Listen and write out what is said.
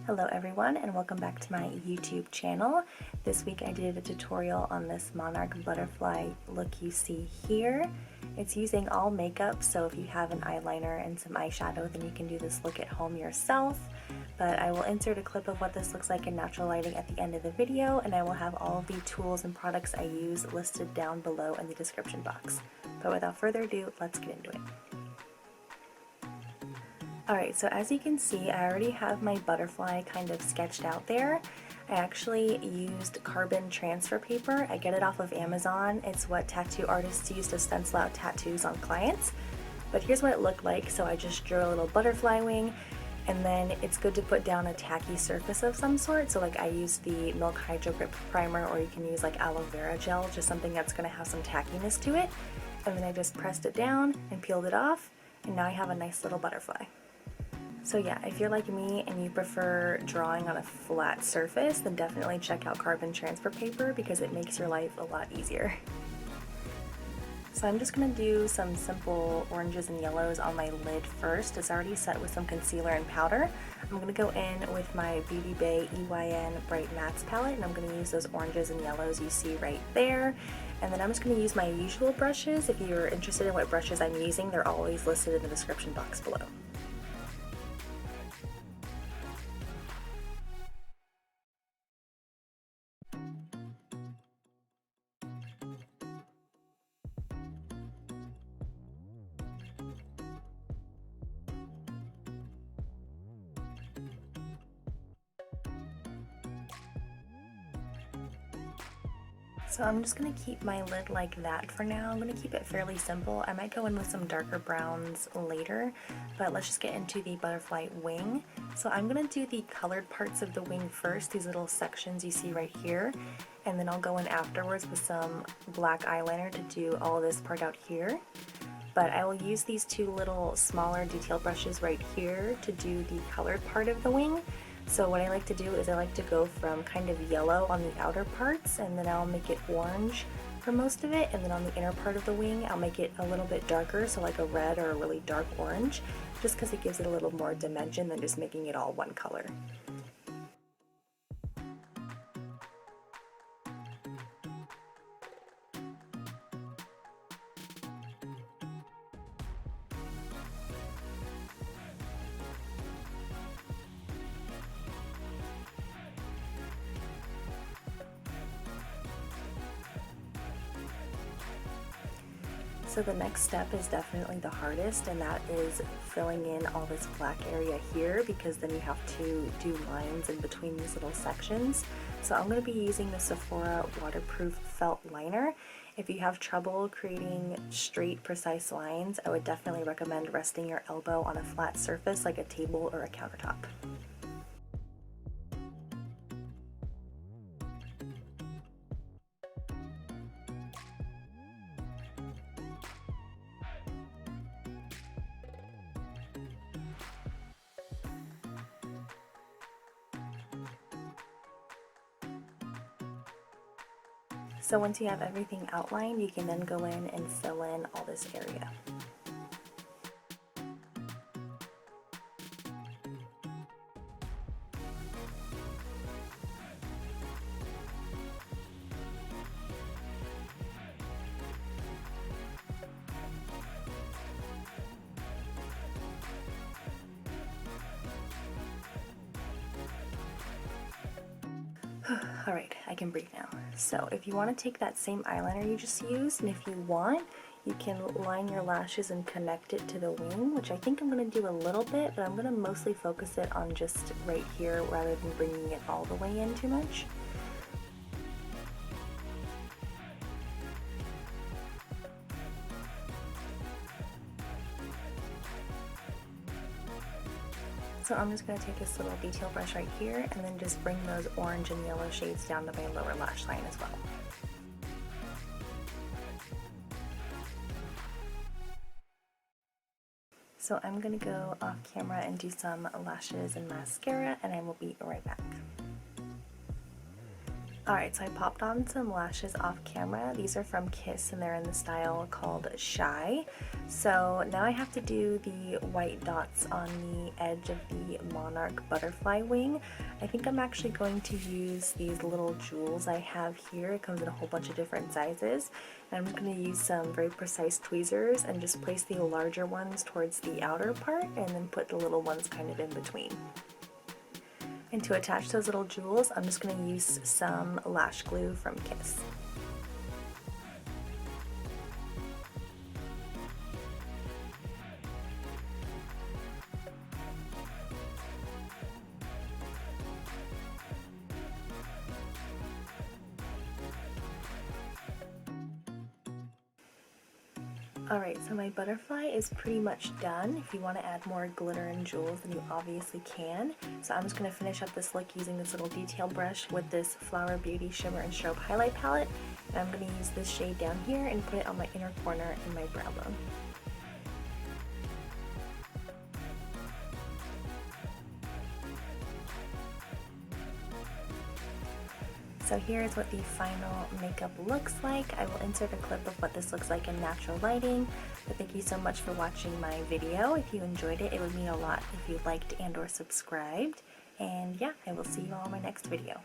Hello everyone and welcome back to my YouTube channel. This week I did a tutorial on this Monarch butterfly look you see here. It's using all makeup, so if you have an eyeliner and some eyeshadow then you can do this look at home yourself. But I will insert a clip of what this looks like in natural lighting at the end of the video, and I will have all of the tools and products I use listed down below in the description box. But without further ado, let's get into it. Alright, so as you can see, I already have my butterfly kind of sketched out there. I actually used carbon transfer paper. I get it off of Amazon. It's what tattoo artists use to stencil out tattoos on clients. But here's what it looked like. So I just drew a little butterfly wing, and then it's good to put down a tacky surface of some sort. So like I used the Milk Hydrogrip primer, or you can use like aloe vera gel, just something that's going to have some tackiness to it. And then I just pressed it down and peeled it off, and now I have a nice little butterfly. So yeah, if you're like me and you prefer drawing on a flat surface, then definitely check out carbon transfer paper because it makes your life a lot easier. So I'm just going to do some simple oranges and yellows on my lid first. It's already set with some concealer and powder. I'm going to go in with my Bay EYN Bright Mattes palette, and I'm going to use those oranges and yellows you see right there. And then I'm just going to use my usual brushes. If you're interested in what brushes I'm using, they're always listed in the description box below. So I'm just going to keep my lid like that for now. I'm going to keep it fairly simple. I might go in with some darker browns later, but let's just get into the butterfly wing. So I'm going to do the colored parts of the wing first, these little sections you see right here, and then I'll go in afterwards with some black eyeliner to do all of this part out here. But I will use these two little smaller detail brushes right here to do the colored part of the wing. So what I like to do is I like to go from kind of yellow on the outer parts, and then I'll make it orange for most of it, and then on the inner part of the wing I'll make it a little bit darker, so like a red or a really dark orange, just because it gives it a little more dimension than just making it all one color. So the next step is definitely the hardest, and that is filling in all this black area here, because then you have to do lines in between these little sections. So I'm going to be using the Sephora waterproof felt liner. If you have trouble creating straight, precise lines, I would definitely recommend resting your elbow on a flat surface like a table or a countertop. So once you have everything outlined, you can then go in and fill in all this area. Alright, I can breathe now. So if you want to take that same eyeliner you just used, and if you want, you can line your lashes and connect it to the wing, which I think I'm going to do a little bit, but I'm going to mostly focus it on just right here rather than bringing it all the way in too much. So I'm just going to take this little detail brush right here and then just bring those orange and yellow shades down to my lower lash line as well. So I'm going to go off camera and do some lashes and mascara, and I will be right back. Alright, so I popped on some lashes off camera. These are from Kiss and they're in the style called Shy. So now I have to do the white dots on the edge of the Monarch butterfly wing. I think I'm actually going to use these little jewels I have here. It comes in a whole bunch of different sizes. And I'm just going to use some very precise tweezers and just place the larger ones towards the outer part and then put the little ones kind of in between. And to attach those little jewels, I'm just going to use some lash glue from Kiss. Alright, so my butterfly is pretty much done. If you want to add more glitter and jewels, then you obviously can. So I'm just going to finish up this look using this little detail brush with this Flower Beauty Shimmer and Strobe Highlight Palette. And I'm going to use this shade down here and put it on my inner corner in my brow bone. So here's what the final makeup looks like. I will insert a clip of what this looks like in natural lighting. But thank you so much for watching my video. If you enjoyed it, it would mean a lot if you liked and or subscribed. And yeah, I will see you all in my next video.